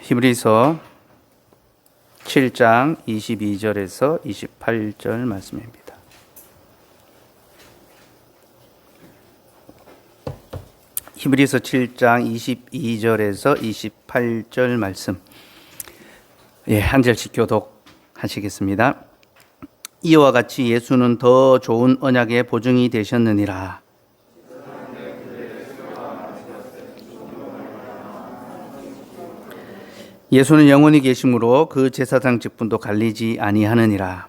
히브리서 7장 22절에서 28절 말씀입니다. 히브리서 7장 22절에서 28절 말씀. 한 절씩 교독하시겠습니다. 이와 같이 예수는 더 좋은 언약의 보증이 되셨느니라. 예수는 영원히 계심으로 그 제사장 직분도 갈리지 아니하느니라.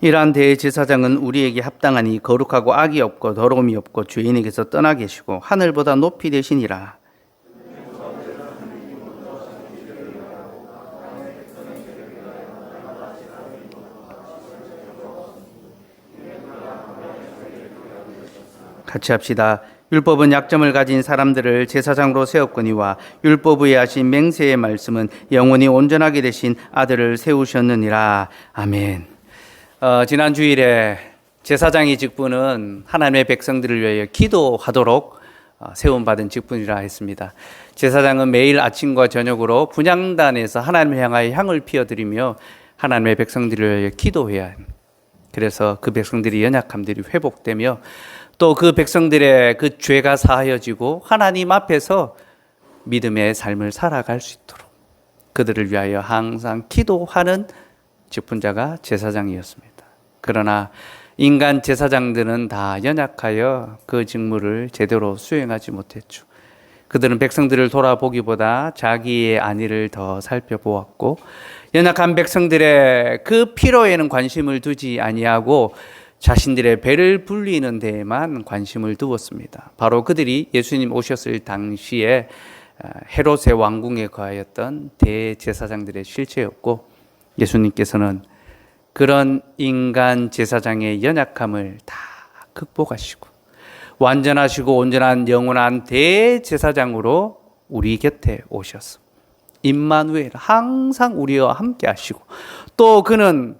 이러한 대제사장은 우리에게 합당하니 거룩하고 악이 없고 더러움이 없고 죄인에게서 떠나 계시고 하늘보다 높이 되시니라. 같이 합시다. 율법은 약점을 가진 사람들을 제사장으로 세웠거니와 율법의 하신 맹세의 말씀은 영원히 온전하게 되신 아들을 세우셨느니라. 아멘. 지난 주일에 제사장의 직분은 하나님의 백성들을 위하여 기도하도록 세움받은 직분이라 했습니다. 제사장은 매일 아침과 저녁으로 분향단에서 하나님을 향하여 향을 피워드리며 하나님의 백성들을 위하여 기도해야 합니다. 그래서 그 백성들의 연약함들이 회복되며 또 그 백성들의 그 죄가 사하여지고 하나님 앞에서 믿음의 삶을 살아갈 수 있도록 그들을 위하여 항상 기도하는 직분자가 제사장이었습니다. 그러나 인간 제사장들은 다 연약하여 그 직무를 제대로 수행하지 못했죠. 그들은 백성들을 돌아보기보다 자기의 안위를 더 살펴보았고 연약한 백성들의 그 필요에는 관심을 두지 아니하고 자신들의 배를 불리는 데에만 관심을 두었습니다. 바로 그들이 예수님 오셨을 당시에 헤롯의 왕궁에 거하였던 대제사장들의 실체였고 예수님께서는 그런 인간 제사장의 연약함을 다 극복하시고 완전하시고 온전한 영원한 대제사장으로 우리 곁에 오셨어. 임마누엘, 항상 우리와 함께 하시고 또 그는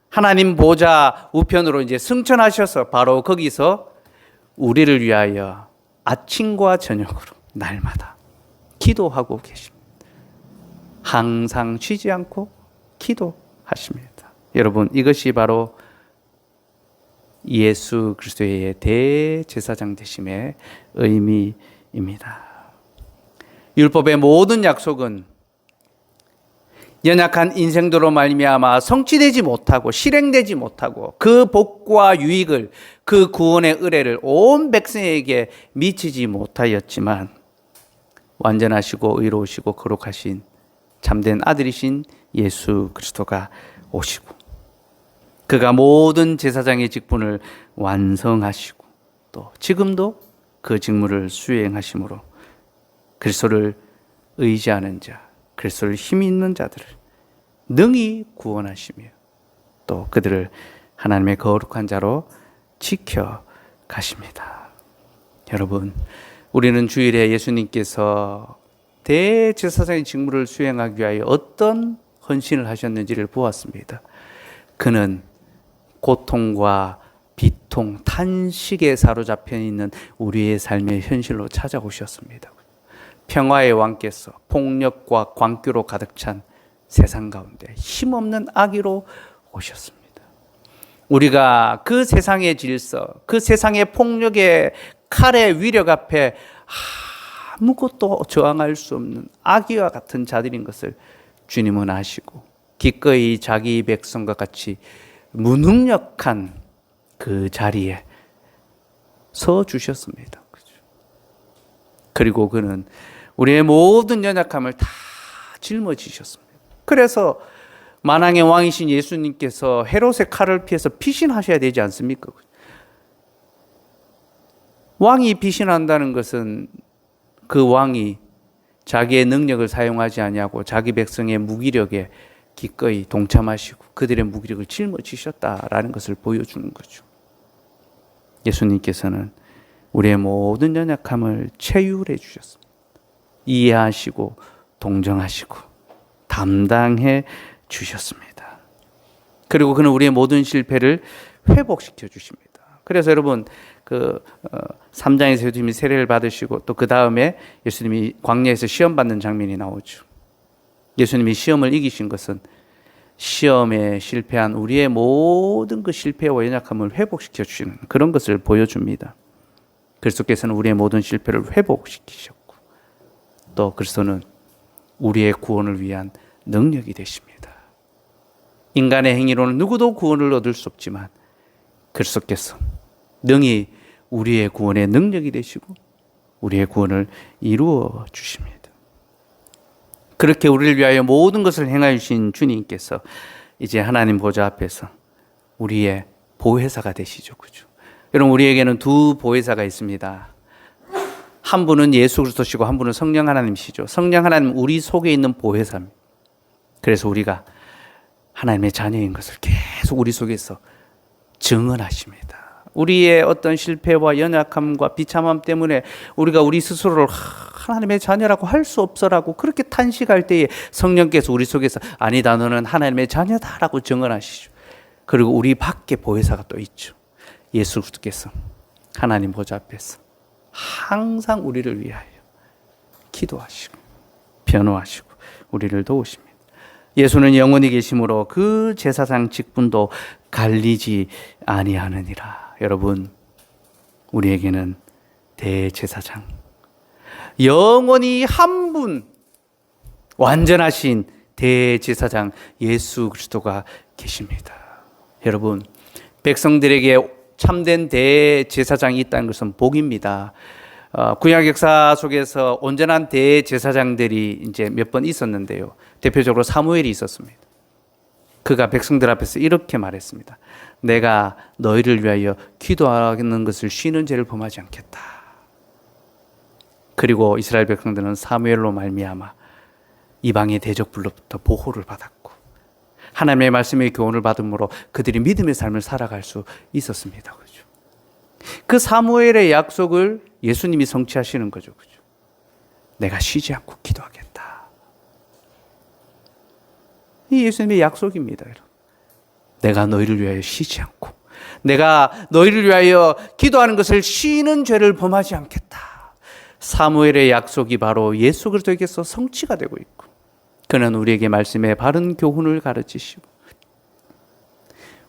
하나님 보좌 우편으로 이제 승천하셔서 바로 거기서 우리를 위하여 아침과 저녁으로 날마다 기도하고 계십니다. 항상 쉬지 않고 기도하십니다. 여러분, 이것이 바로 예수 그리스도의 대제사장 되심의 의미입니다. 율법의 모든 약속은 연약한 인생도로 말미암아 성취되지 못하고 실행되지 못하고 그 복과 유익을 그 구원의 의뢰를 온 백성에게 미치지 못하였지만 완전하시고 의로우시고 거룩하신 참된 아들이신 예수 그리스도가 오시고 그가 모든 제사장의 직분을 완성하시고 또 지금도 그 직무를 수행하심으로 그리스도를 의지하는 자 그리스도를 힘 있는 자들을 능히 구원하시며 또 그들을 하나님의 거룩한 자로 지켜가십니다. 여러분, 우리는 주일에 예수님께서 대제사장의 직무를 수행하기 위하여 어떤 헌신을 하셨는지를 보았습니다. 그는 고통과 비통, 탄식에 사로잡혀 있는 우리의 삶의 현실로 찾아오셨습니다. 평화의 왕께서 폭력과 광기로 가득 찬 세상 가운데 힘없는 악의로 오셨습니다. 우리가 그 세상의 질서, 그 세상의 폭력의 칼의 위력 앞에 아무것도 저항할 수 없는 악의와 같은 자들인 것을 주님은 아시고 기꺼이 자기 백성과 같이 무능력한 그 자리에 서 주셨습니다. 그리고 그는 우리의 모든 연약함을 다 짊어지셨습니다. 그래서 만왕의 왕이신 예수님께서 헤롯의 칼을 피해서 피신하셔야 되지 않습니까? 왕이 피신한다는 것은 그 왕이 자기의 능력을 사용하지 아니하고 자기 백성의 무기력에 기꺼이 동참하시고 그들의 무기력을 짊어지셨다라는 것을 보여주는 거죠. 예수님께서는 우리의 모든 연약함을 체휼해 주셨습니다. 이해하시고 동정하시고 담당해 주셨습니다. 그리고 그는 우리의 모든 실패를 회복시켜 주십니다. 그래서 여러분 3장에서 예수님이 세례를 받으시고 또 그 다음에 예수님이 광야에서 시험 받는 장면이 나오죠. 예수님이 시험을 이기신 것은 시험에 실패한 우리의 모든 그 실패와 연약함을 회복시켜 주시는 그런 것을 보여줍니다. 그리스도께서는 우리의 모든 실패를 회복시키셨고 또 그리스도는 우리의 구원을 위한 능력이 되십니다. 인간의 행위로는 누구도 구원을 얻을 수 없지만 그리스도께서 능히 우리의 구원의 능력이 되시고 우리의 구원을 이루어 주십니다. 그렇게 우리를 위하여 모든 것을 행하여 주신 주님께서 이제 하나님 보좌 앞에서 우리의 보혜사가 되시죠. 그죠? 여러분, 우리에게는 두 보혜사가 있습니다. 한 분은 예수 그리스도시고 한 분은 성령 하나님이시죠. 성령 하나님 우리 속에 있는 보혜사입니다. 그래서 우리가 하나님의 자녀인 것을 계속 우리 속에서 증언하십니다. 우리의 어떤 실패와 연약함과 비참함 때문에 우리가 우리 스스로를 하나님의 자녀라고 할 수 없어라고 그렇게 탄식할 때에 성령께서 우리 속에서 아니다, 너는 하나님의 자녀다라고 증언하시죠. 그리고 우리 밖에 보혜사가 또 있죠. 예수 그리스도께서 하나님 보좌 앞에서 항상 우리를 위하여 기도하시고 변호하시고 우리를 도우십니다. 예수는 영원히 계심으로 그 제사장 직분도 갈리지 아니하느니라. 여러분, 우리에게는 대제사장, 영원히 한 분 완전하신 대제사장 예수 그리스도가 계십니다. 여러분, 백성들에게 참된 대제사장이 있다는 것은 복입니다. 구약 역사 속에서 온전한 대제사장들이 이제 몇 번 있었는데요. 대표적으로 사무엘이 있었습니다. 그가 백성들 앞에서 이렇게 말했습니다. 내가 너희를 위하여 기도하는 것을 쉬는 죄를 범하지 않겠다. 그리고 이스라엘 백성들은 사무엘로 말미암아 이방의 대적불로부터 보호를 받았고 하나님의 말씀의 교훈을 받음으로 그들이 믿음의 삶을 살아갈 수 있었습니다. 그죠? 그 사무엘의 약속을 예수님이 성취하시는 거죠. 그죠? 내가 쉬지 않고 기도하겠다. 이 예수님의 약속입니다. 여러분. 내가 너희를 위하여 쉬지 않고 내가 너희를 위하여 기도하는 것을 쉬는 죄를 범하지 않겠다. 사무엘의 약속이 바로 예수 그리스도에게서 성취가 되고 있고 그는 우리에게 말씀의 바른 교훈을 가르치시고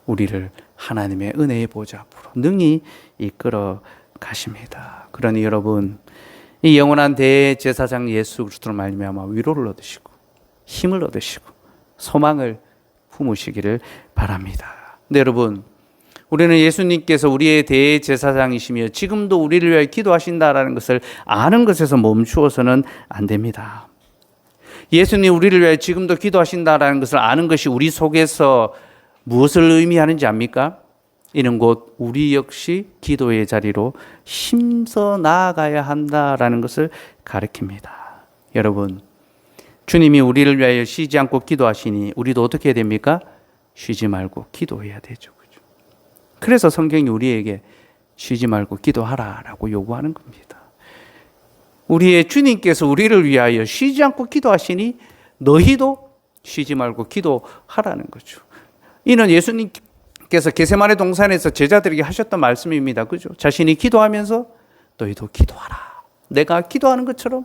우리를 하나님의 은혜의 보좌 앞으로 능히 이끌어 가십니다. 그러니 여러분, 이 영원한 대제사장 예수 그리스도로 말미암아 위로를 얻으시고 힘을 얻으시고 소망을 품으시기를 바랍니다. 네, 여러분, 우리는 예수님께서 우리의 대제사장이시며 지금도 우리를 위해 기도하신다라는 것을 아는 것에서 멈추어서는 안 됩니다. 예수님 우리를 위해 지금도 기도하신다라는 것을 아는 것이 우리 속에서 무엇을 의미하는지 압니까? 이는 곧 우리 역시 기도의 자리로 힘써 나아가야 한다라는 것을 가르칩니다. 여러분, 주님이 우리를 위하여 쉬지 않고 기도하시니 우리도 어떻게 해야 됩니까? 쉬지 말고 기도해야 되죠. 그죠? 그래서 성경이 우리에게 쉬지 말고 기도하라라고 요구하는 겁니다. 우리의 주님께서 우리를 위하여 쉬지 않고 기도하시니 너희도 쉬지 말고 기도하라는 거죠. 이는 예수님께서 겟세마네 동산에서 제자들에게 하셨던 말씀입니다. 그죠? 자신이 기도하면서 너희도 기도하라. 내가 기도하는 것처럼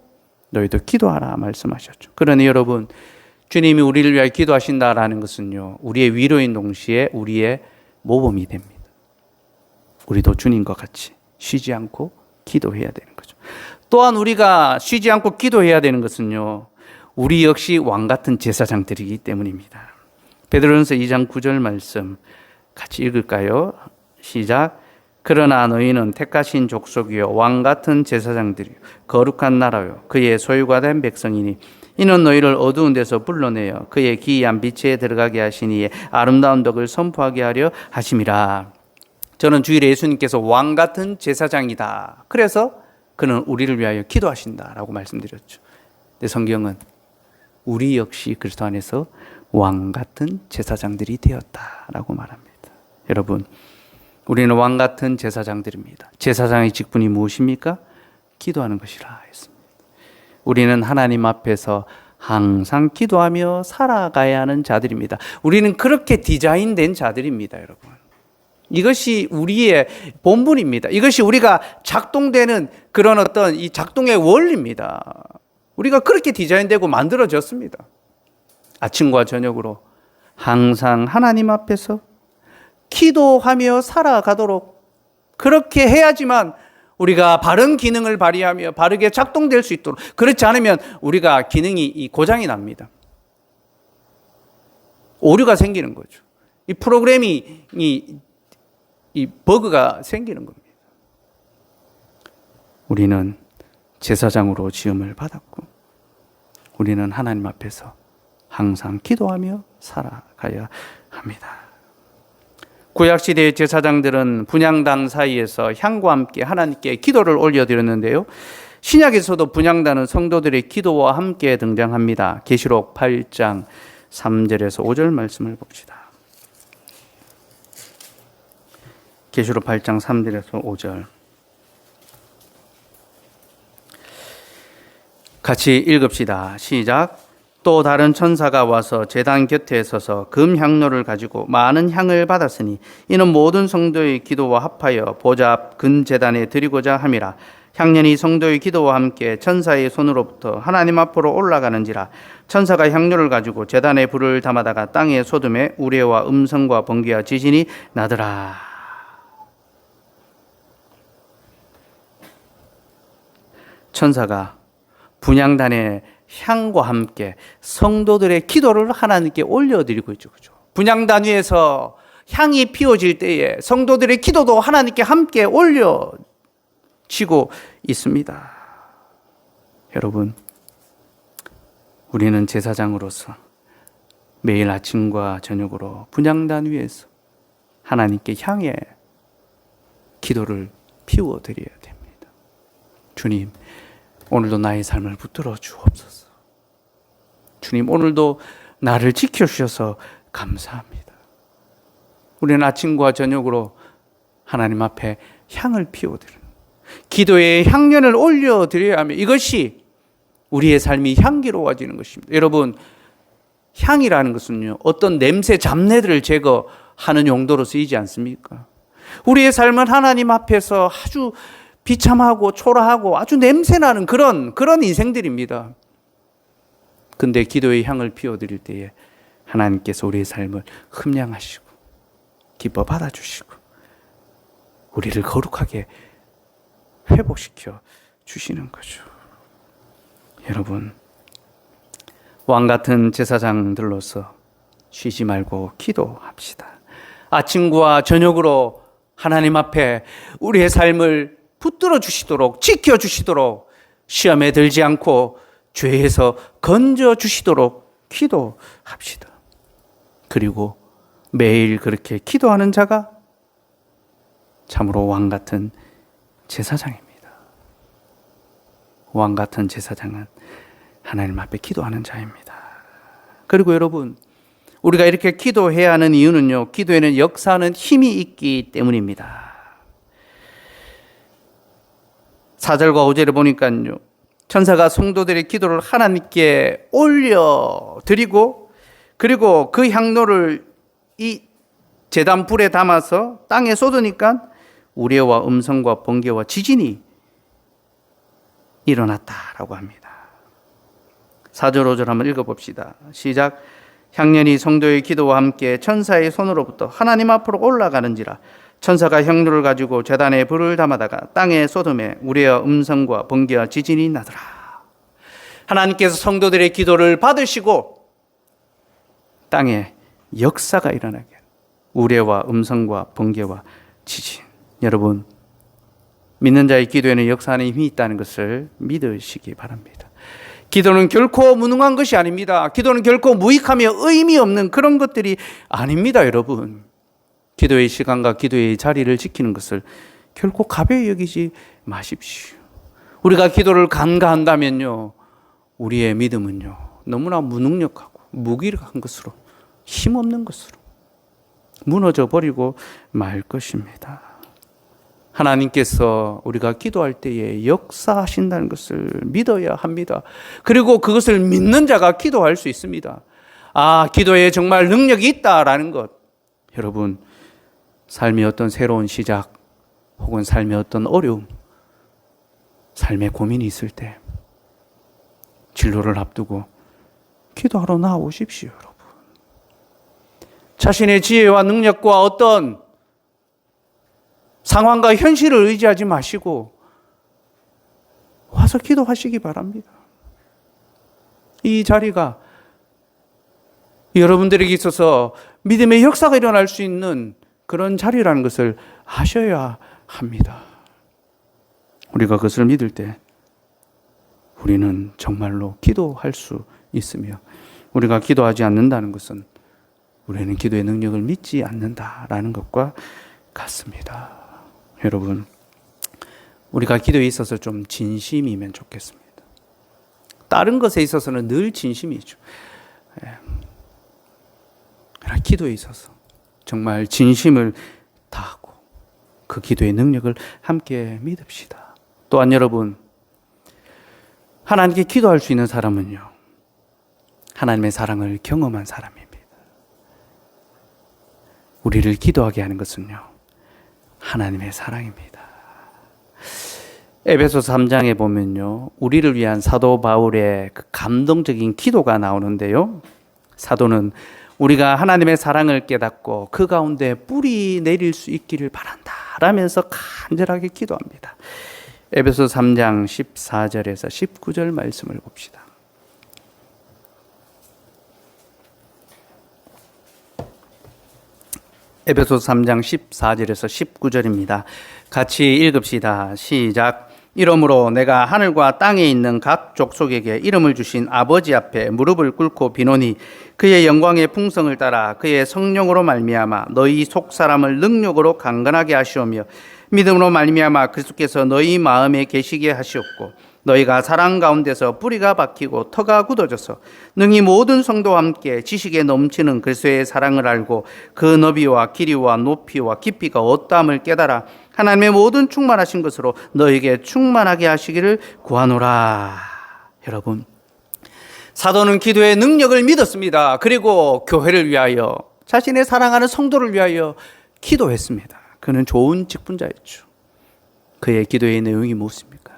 너희도 기도하라 말씀하셨죠. 그러니 여러분, 주님이 우리를 위하여 기도하신다라는 것은요, 우리의 위로인 동시에 우리의 모범이 됩니다. 우리도 주님과 같이 쉬지 않고 기도해야 되는 거죠. 또한 우리가 쉬지 않고 기도해야 되는 것은요, 우리 역시 왕 같은 제사장들이기 때문입니다. 베드로전서 2장 9절 말씀 같이 읽을까요? 시작. 그러나 너희는 택하신 족속이요 왕 같은 제사장들이요 거룩한 나라요 그의 소유가 된 백성이니 이는 너희를 어두운 데서 불러내어 그의 기이한 빛에 들어가게 하시니 아름다운 덕을 선포하게 하려 하심이라. 저는 주일에 예수님께서 왕 같은 제사장이다. 그래서 그는 우리를 위하여 기도하신다라고 말씀드렸죠. 근데 성경은 우리 역시 그리스도 안에서 왕 같은 제사장들이 되었다라고 말합니다. 여러분, 우리는 왕 같은 제사장들입니다. 제사장의 직분이 무엇입니까? 기도하는 것이라 했습니다. 우리는 하나님 앞에서 항상 기도하며 살아가야 하는 자들입니다. 우리는 그렇게 디자인된 자들입니다, 여러분. 이것이 우리의 본분입니다. 이것이 우리가 작동되는 그런 어떤 이 작동의 원리입니다. 우리가 그렇게 디자인되고 만들어졌습니다. 아침과 저녁으로 항상 하나님 앞에서 기도하며 살아가도록 그렇게 해야지만 우리가 바른 기능을 발휘하며 바르게 작동될 수 있도록, 그렇지 않으면 우리가 기능이 고장이 납니다. 오류가 생기는 거죠. 이 프로그램이 이 버그가 생기는 겁니다. 우리는 제사장으로 지음을 받았고 우리는 하나님 앞에서 항상 기도하며 살아가야 합니다. 구약시대의 제사장들은 분향단 사이에서 향과 함께 하나님께 기도를 올려드렸는데요. 신약에서도 분향단은 성도들의 기도와 함께 등장합니다. 계시록 8장 3절에서 5절 말씀을 봅시다. 계시록 8장 3절에서 5절 같이 읽읍시다. 시작. 또 다른 천사가 와서 제단 곁에 서서 금향로를 가지고 많은 향을 받았으니 이는 모든 성도의 기도와 합하여 보좌 앞 근제단에 드리고자 함이라. 향년이 성도의 기도와 함께 천사의 손으로부터 하나님 앞으로 올라가는지라. 천사가 향료를 가지고 제단에 불을 담아다가 땅에 쏟음에 우레와 음성과 번개와 지진이 나더라. 천사가 분향단에 향과 함께 성도들의 기도를 하나님께 올려드리고 있죠. 그죠? 분향단 위에서 향이 피워질 때에 성도들의 기도도 하나님께 함께 올려지고 있습니다. 여러분, 우리는 제사장으로서 매일 아침과 저녁으로 분향단 위에서 하나님께 향해 기도를 피워드려야 됩니다. 주님, 오늘도 나의 삶을 붙들어 주옵소서. 주님, 오늘도 나를 지켜주셔서 감사합니다. 우리는 아침과 저녁으로 하나님 앞에 향을 피워드리는 기도의 향연을 올려드려야 하며 이것이 우리의 삶이 향기로워지는 것입니다. 여러분, 향이라는 것은요, 어떤 냄새, 잡내들을 제거하는 용도로 쓰이지 않습니까? 우리의 삶은 하나님 앞에서 아주 비참하고 초라하고 아주 냄새나는 그런 인생들입니다. 근데 기도의 향을 피워드릴 때에 하나님께서 우리의 삶을 흠양하시고 기뻐 받아주시고 우리를 거룩하게 회복시켜 주시는 거죠. 여러분, 왕같은 제사장들로서 쉬지 말고 기도합시다. 아침과 저녁으로 하나님 앞에 우리의 삶을 붙들어 주시도록, 지켜 주시도록, 시험에 들지 않고 죄에서 건져 주시도록 기도합시다. 그리고 매일 그렇게 기도하는 자가 참으로 왕 같은 제사장입니다. 왕 같은 제사장은 하나님 앞에 기도하는 자입니다. 그리고 여러분, 우리가 이렇게 기도해야 하는 이유는요, 기도에는 역사하는 힘이 있기 때문입니다. 4절과 5절을 보니까요, 천사가 성도들의 기도를 하나님께 올려드리고 그리고 그 향로를 이 제단 불에 담아서 땅에 쏟으니까 우레와 음성과 번개와 지진이 일어났다라고 합니다. 4절 5절 한번 읽어봅시다. 시작. 향년이 성도의 기도와 함께 천사의 손으로부터 하나님 앞으로 올라가는지라. 천사가 향료를 가지고 제단에 불을 담아다가 땅에 쏟음에 우레와 음성과 번개와 지진이 나더라. 하나님께서 성도들의 기도를 받으시고 땅에 역사가 일어나게 우레와 음성과 번개와 지진. 여러분, 믿는 자의 기도에는 역사하는 힘이 있다는 것을 믿으시기 바랍니다. 기도는 결코 무능한 것이 아닙니다. 기도는 결코 무익하며 의미 없는 그런 것들이 아닙니다. 여러분, 기도의 시간과 기도의 자리를 지키는 것을 결코 가벼이 여기지 마십시오. 우리가 기도를 간과한다면요, 우리의 믿음은요, 너무나 무능력하고 무기력한 것으로, 힘없는 것으로 무너져 버리고 말 것입니다. 하나님께서 우리가 기도할 때에 역사하신다는 것을 믿어야 합니다. 그리고 그것을 믿는 자가 기도할 수 있습니다. 아, 기도에 정말 능력이 있다라는 것, 여러분, 삶의 어떤 새로운 시작 혹은 삶의 어떤 어려움, 삶의 고민이 있을 때 진로를 앞두고 기도하러 나오십시오, 여러분. 자신의 지혜와 능력과 어떤 상황과 현실을 의지하지 마시고 와서 기도하시기 바랍니다. 이 자리가 여러분들에게 있어서 믿음의 역사가 일어날 수 있는 그런 자리라는 것을 아셔야 합니다. 우리가 그것을 믿을 때 우리는 정말로 기도할 수 있으며, 우리가 기도하지 않는다는 것은 우리는 기도의 능력을 믿지 않는다라는 것과 같습니다. 여러분, 우리가 기도에 있어서 좀 진심이면 좋겠습니다. 다른 것에 있어서는 늘 진심이죠. 그러나 기도에 있어서 정말 진심을 다하고 그 기도의 능력을 함께 믿읍시다. 또한 여러분, 하나님께 기도할 수 있는 사람은요, 하나님의 사랑을 경험한 사람입니다. 우리를 기도하게 하는 것은요, 하나님의 사랑입니다. 에베소서 3장에 보면요, 우리를 위한 사도 바울의 그 감동적인 기도가 나오는데요, 사도는 우리가 하나님의 사랑을 깨닫고 그 가운데 뿌리 내릴 수 있기를 바란다 라면서 간절하게 기도합니다. 에베소 3장 14절에서 19절 말씀을 봅시다. 에베소 3장 14절에서 19절입니다. 같이 읽읍시다. 시작. 이러므로 내가 하늘과 땅에 있는 각 족속에게 이름을 주신 아버지 앞에 무릎을 꿇고 비노니 그의 영광의 풍성을 따라 그의 성령으로 말미암아 너희 속 사람을 능력으로 강건하게 하시오며 믿음으로 말미암아 그리스도께서 너희 마음에 계시게 하시옵고 너희가 사랑 가운데서 뿌리가 박히고 터가 굳어져서 능히 모든 성도와 함께 지식에 넘치는 그리스도의 사랑을 알고 그 너비와 길이와 높이와 깊이가 어떠함을 깨달아 하나님의 모든 충만하신 것으로 너희에게 충만하게 하시기를 구하노라. 여러분, 사도는 기도의 능력을 믿었습니다. 그리고 교회를 위하여, 자신의 사랑하는 성도를 위하여 기도했습니다. 그는 좋은 직분자였죠. 그의 기도의 내용이 무엇입니까?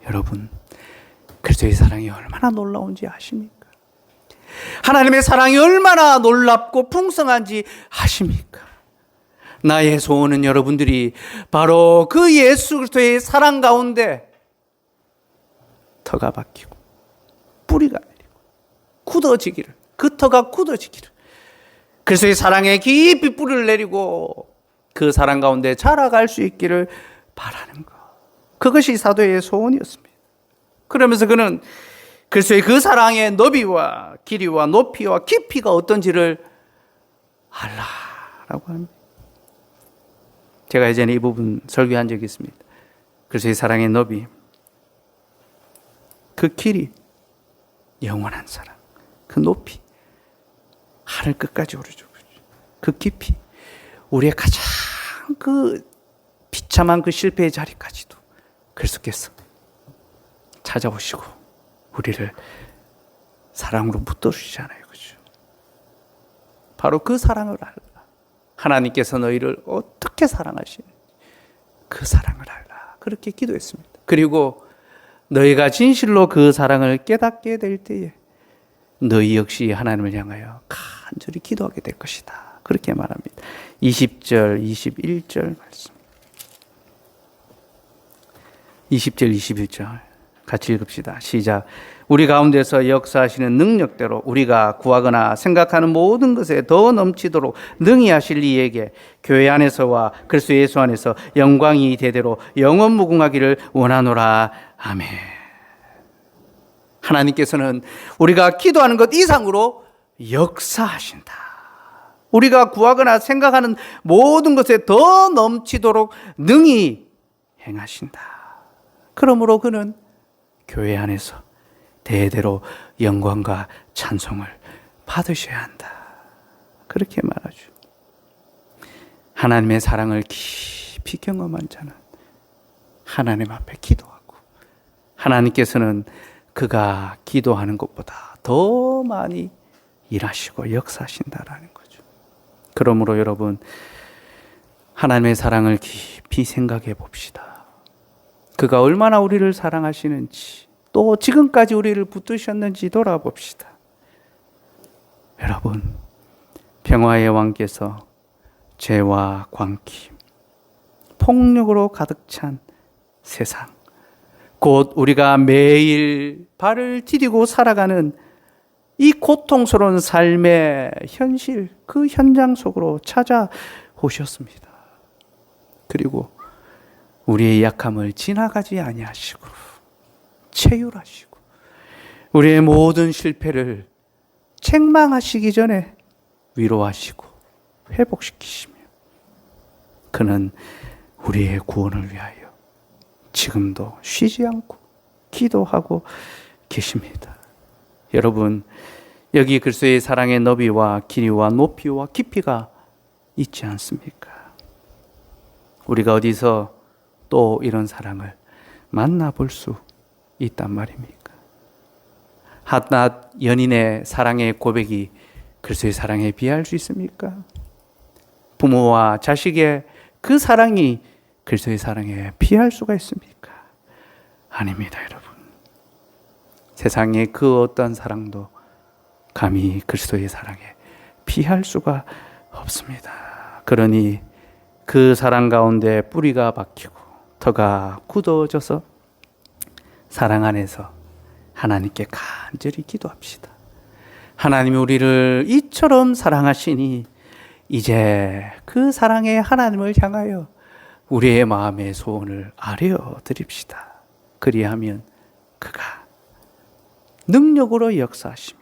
여러분, 그리스도의 사랑이 얼마나 놀라운지 아십니까? 하나님의 사랑이 얼마나 놀랍고 풍성한지 아십니까? 나의 소원은 여러분들이 바로 그 예수 그리스도의 사랑 가운데 터가 박히고 뿌리가 내리고 굳어지기를, 그 터가 굳어지기를, 그리스도의 사랑에 깊이 뿌리를 내리고 그 사랑 가운데 자라갈 수 있기를 바라는 것, 그것이 사도의 소원이었습니다. 그러면서 그는 그리스도의 그 사랑의 너비와 길이와 높이와 깊이가 어떤지를 알라라고 합니다. 제가 예전에 이 부분 설교한 적이 있습니다. 그리스도의 사랑의 너비, 그 길이, 영원한 사랑, 그 높이, 하늘 끝까지 오르죠. 그 깊이, 우리의 가장 그 비참한 그 실패의 자리까지도 그리스도께서 찾아오시고 우리를 사랑으로 붙들으시잖아요. 그죠? 바로 그 사랑을 알라. 하나님께서 너희를 어떻게 사랑하시는지 그 사랑을 알라. 그렇게 기도했습니다. 그리고 너희가 진실로 그 사랑을 깨닫게 될 때에 너희 역시 하나님을 향하여 간절히 기도하게 될 것이다. 그렇게 말합니다. 20절, 21절 말씀. 20절, 21절 같이 읽읍시다. 시작. 우리 가운데서 역사하시는 능력대로 우리가 구하거나 생각하는 모든 것에 더 넘치도록 능히 하실 이에게 교회 안에서와 그리스도 예수 안에서 영광이 대대로 영원 무궁하기를 원하노라. 아멘. 하나님께서는 우리가 기도하는 것 이상으로 역사하신다. 우리가 구하거나 생각하는 모든 것에 더 넘치도록 능히 행하신다. 그러므로 그는 교회 안에서 대대로 영광과 찬송을 받으셔야 한다. 그렇게 말하죠. 하나님의 사랑을 깊이 경험한 자는 하나님 앞에 기도하고 하나님께서는 그가 기도하는 것보다 더 많이 일하시고 역사하신다라는 거죠. 그러므로 여러분, 하나님의 사랑을 깊이 생각해 봅시다. 그가 얼마나 우리를 사랑하시는지, 또 지금까지 우리를 붙드셨는지 돌아봅시다. 여러분, 평화의 왕께서 죄와 광기, 폭력으로 가득 찬 세상, 곧 우리가 매일 발을 디디고 살아가는 이 고통스러운 삶의 현실, 그 현장 속으로 찾아오셨습니다. 그리고 우리의 약함을 지나가지 아니하시고 체휼하시고 우리의 모든 실패를 책망하시기 전에 위로하시고 회복시키시며 그는 우리의 구원을 위하여 지금도 쉬지 않고 기도하고 계십니다. 여러분, 여기 그리스도의 사랑의 너비와 길이와 높이와 깊이가 있지 않습니까? 우리가 어디서 또 이런 사랑을 만나볼 수 있단 말입니까? 한낱 연인의 사랑의 고백이 그리스도의 사랑에 비할 수 있습니까? 부모와 자식의 그 사랑이 그리스도의 사랑에 비할 수가 있습니까? 아닙니다, 여러분. 세상의 그 어떤 사랑도 감히 그리스도의 사랑에 비할 수가 없습니다. 그러니 그 사랑 가운데 뿌리가 박히고 터가 굳어져서 사랑 안에서 하나님께 간절히 기도합시다. 하나님이 우리를 이처럼 사랑하시니 이제 그 사랑의 하나님을 향하여 우리의 마음의 소원을 아뢰어 드립시다. 그리하면 그가 능력으로 역사하시며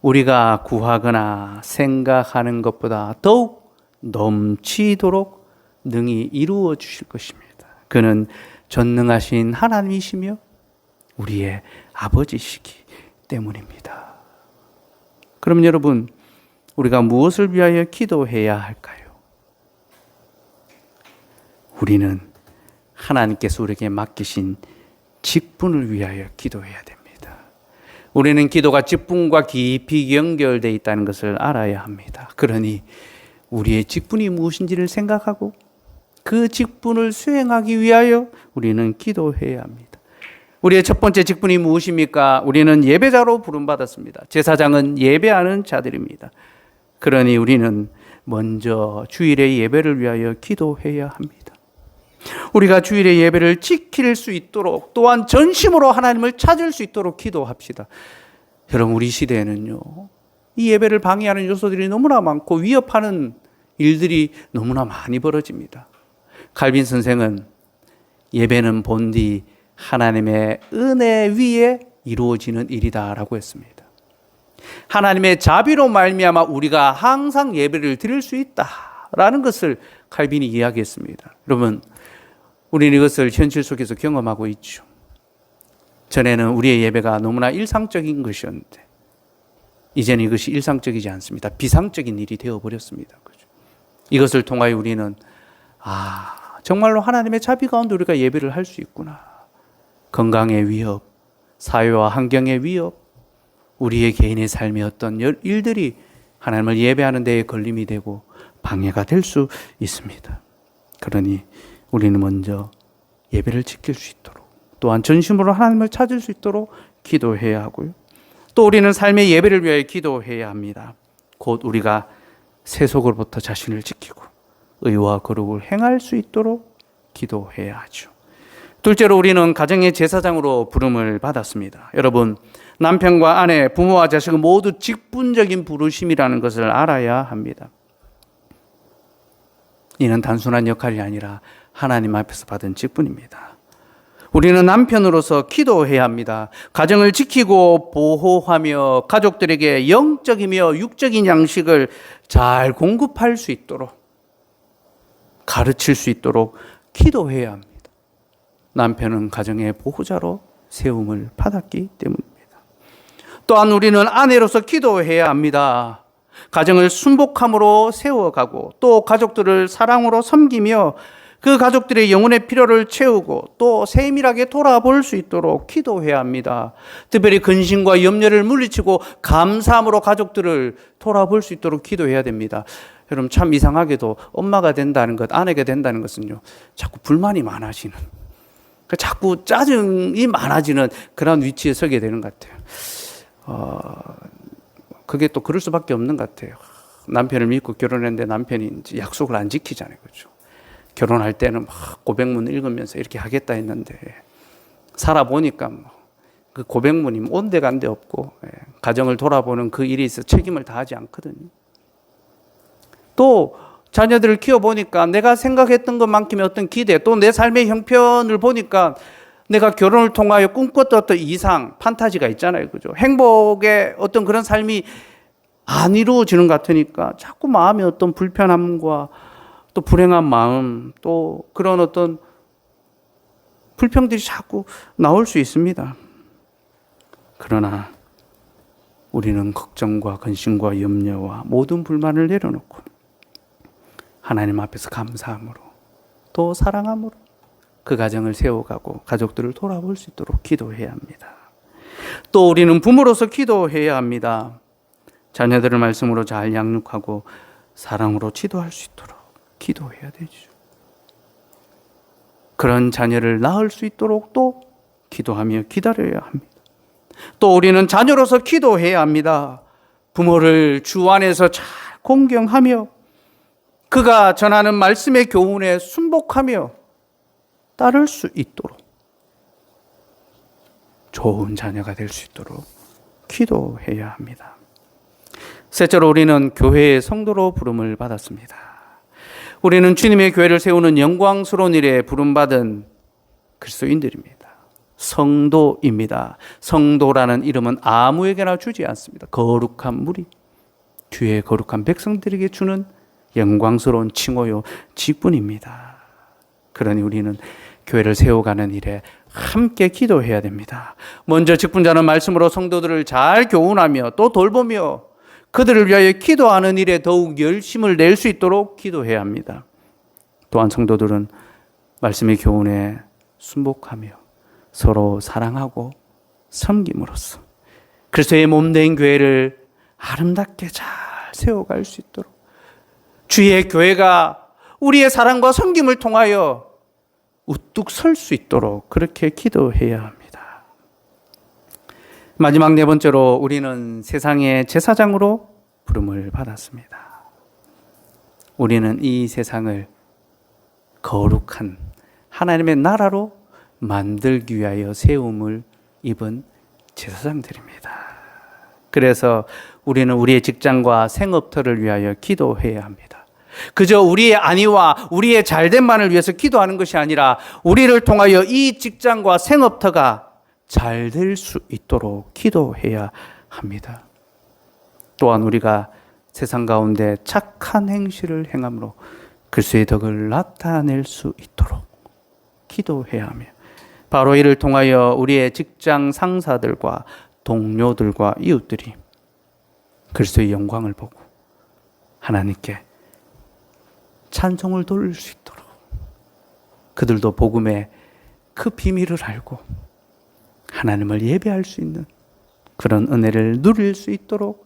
우리가 구하거나 생각하는 것보다 더욱 넘치도록 능히 이루어 주실 것입니다. 그는 전능하신 하나님이시며 우리의 아버지시기 때문입니다. 그럼 여러분, 우리가 무엇을 위하여 기도해야 할까요? 우리는 하나님께서 우리에게 맡기신 직분을 위하여 기도해야 됩니다. 우리는 기도가 직분과 깊이 연결되어 있다는 것을 알아야 합니다. 그러니 우리의 직분이 무엇인지를 생각하고 그 직분을 수행하기 위하여 우리는 기도해야 합니다. 우리의 첫 번째 직분이 무엇입니까? 우리는 예배자로 부름받았습니다. 제사장은 예배하는 자들입니다. 그러니 우리는 먼저 주일의 예배를 위하여 기도해야 합니다. 우리가 주일의 예배를 지킬 수 있도록 또한 전심으로 하나님을 찾을 수 있도록 기도합시다. 여러분, 우리 시대에는요, 이 예배를 방해하는 요소들이 너무나 많고 위협하는 일들이 너무나 많이 벌어집니다. 칼빈 선생은 예배는 본디 하나님의 은혜 위에 이루어지는 일이다라고 했습니다. 하나님의 자비로 말미암아 우리가 항상 예배를 드릴 수 있다라는 것을 칼빈이 이야기했습니다. 여러분, 우리는 이것을 현실 속에서 경험하고 있죠. 전에는 우리의 예배가 너무나 일상적인 것이었는데 이제는 이것이 일상적이지 않습니다. 비상적인 일이 되어버렸습니다. 이것을 통하여 우리는 정말로 하나님의 자비 가운데 우리가 예배를 할 수 있구나. 건강의 위협, 사회와 환경의 위협, 우리의 개인의 삶의 어떤 일들이 하나님을 예배하는 데에 걸림이 되고 방해가 될 수 있습니다. 그러니 우리는 먼저 예배를 지킬 수 있도록 또한 전심으로 하나님을 찾을 수 있도록 기도해야 하고요. 또 우리는 삶의 예배를 위하여 기도해야 합니다. 곧 우리가 세속으로부터 자신을 지키고 의와 거룩을 행할 수 있도록 기도해야 하죠. 둘째로 우리는 가정의 제사장으로 부름을 받았습니다. 여러분, 남편과 아내, 부모와 자식은 모두 직분적인 부르심이라는 것을 알아야 합니다. 이는 단순한 역할이 아니라 하나님 앞에서 받은 직분입니다. 우리는 남편으로서 기도해야 합니다. 가정을 지키고 보호하며 가족들에게 영적이며 육적인 양식을 잘 공급할 수 있도록 가르칠 수 있도록 기도해야 합니다. 남편은 가정의 보호자로 세움을 받았기 때문입니다. 또한 우리는 아내로서 기도해야 합니다. 가정을 순복함으로 세워가고 또 가족들을 사랑으로 섬기며 그 가족들의 영혼의 필요를 채우고 또 세밀하게 돌아볼 수 있도록 기도해야 합니다. 특별히 근심과 염려를 물리치고 감사함으로 가족들을 돌아볼 수 있도록 기도해야 됩니다. 여러분 참 이상하게도 엄마가 된다는 것, 아내가 된다는 것은요, 자꾸 불만이 많아지는, 자꾸 짜증이 많아지는 그런 위치에 서게 되는 것 같아요. 그게 또 그럴 수밖에 없는 것 같아요. 남편을 믿고 결혼했는데 남편이 이제 약속을 안 지키잖아요. 그렇죠? 결혼할 때는 막 고백문 읽으면서 이렇게 하겠다 했는데 살아보니까 그 고백문이 온데간데 없고 가정을 돌아보는 그 일에 있어서 책임을 다하지 않거든요. 또 자녀들을 키워보니까 내가 생각했던 것만큼의 어떤 기대, 또 내 삶의 형편을 보니까 내가 결혼을 통하여 꿈꿨던 어떤 이상, 판타지가 있잖아요. 그죠? 행복의 어떤 그런 삶이 안 이루어지는 것 같으니까 자꾸 마음에 어떤 불편함과 또 불행한 마음, 또 그런 어떤 불평들이 자꾸 나올 수 있습니다. 그러나 우리는 걱정과 근심과 염려와 모든 불만을 내려놓고 하나님 앞에서 감사함으로 또 사랑함으로 그 가정을 세워가고 가족들을 돌아볼 수 있도록 기도해야 합니다. 또 우리는 부모로서 기도해야 합니다. 자녀들을 말씀으로 잘 양육하고 사랑으로 지도할 수 있도록 기도해야 되죠. 그런 자녀를 낳을 수 있도록 또 기도하며 기다려야 합니다. 또 우리는 자녀로서 기도해야 합니다. 부모를 주 안에서 잘 공경하며 그가 전하는 말씀의 교훈에 순복하며 따를 수 있도록 좋은 자녀가 될 수 있도록 기도해야 합니다. 셋째로 우리는 교회의 성도로 부름을 받았습니다. 우리는 주님의 교회를 세우는 영광스러운 일에 부름받은 그리스도인들입니다. 성도입니다. 성도라는 이름은 아무에게나 주지 않습니다. 거룩한 무리, 주의 거룩한 백성들에게 주는 영광스러운 칭호요 직분입니다. 그러니 우리는 교회를 세워가는 일에 함께 기도해야 됩니다. 먼저 직분자는 말씀으로 성도들을 잘 교훈하며 또 돌보며 그들을 위하여 기도하는 일에 더욱 열심을 낼 수 있도록 기도해야 합니다. 또한 성도들은 말씀의 교훈에 순복하며 서로 사랑하고 섬김으로써 그리스도의 몸된 교회를 아름답게 잘 세워갈 수 있도록 주의 교회가 우리의 사랑과 섬김을 통하여 우뚝 설 수 있도록 그렇게 기도해야 합니다. 마지막 네 번째로 우리는 세상의 제사장으로 부름을 받았습니다. 우리는 이 세상을 거룩한 하나님의 나라로 만들기 위하여 세움을 입은 제사장들입니다. 그래서 우리는 우리의 직장과 생업터를 위하여 기도해야 합니다. 그저 우리의 안위와 우리의 잘됨만을 위해서 기도하는 것이 아니라 우리를 통하여 이 직장과 생업터가 잘 될 수 있도록 기도해야 합니다. 또한 우리가 세상 가운데 착한 행실을 행함으로 그리스도의 덕을 나타낼 수 있도록 기도해야 하며 바로 이를 통하여 우리의 직장 상사들과 동료들과 이웃들이 그리스도의 영광을 보고 하나님께 찬송을 돌릴 수 있도록 그들도 복음의 그 비밀을 알고 하나님을 예배할 수 있는 그런 은혜를 누릴 수 있도록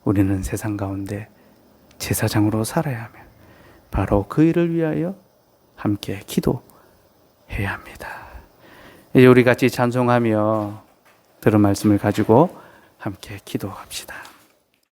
우리는 세상 가운데 제사장으로 살아야 하며 바로 그 일을 위하여 함께 기도해야 합니다. 이제 우리 같이 찬송하며 들은 말씀을 가지고 함께 기도합시다.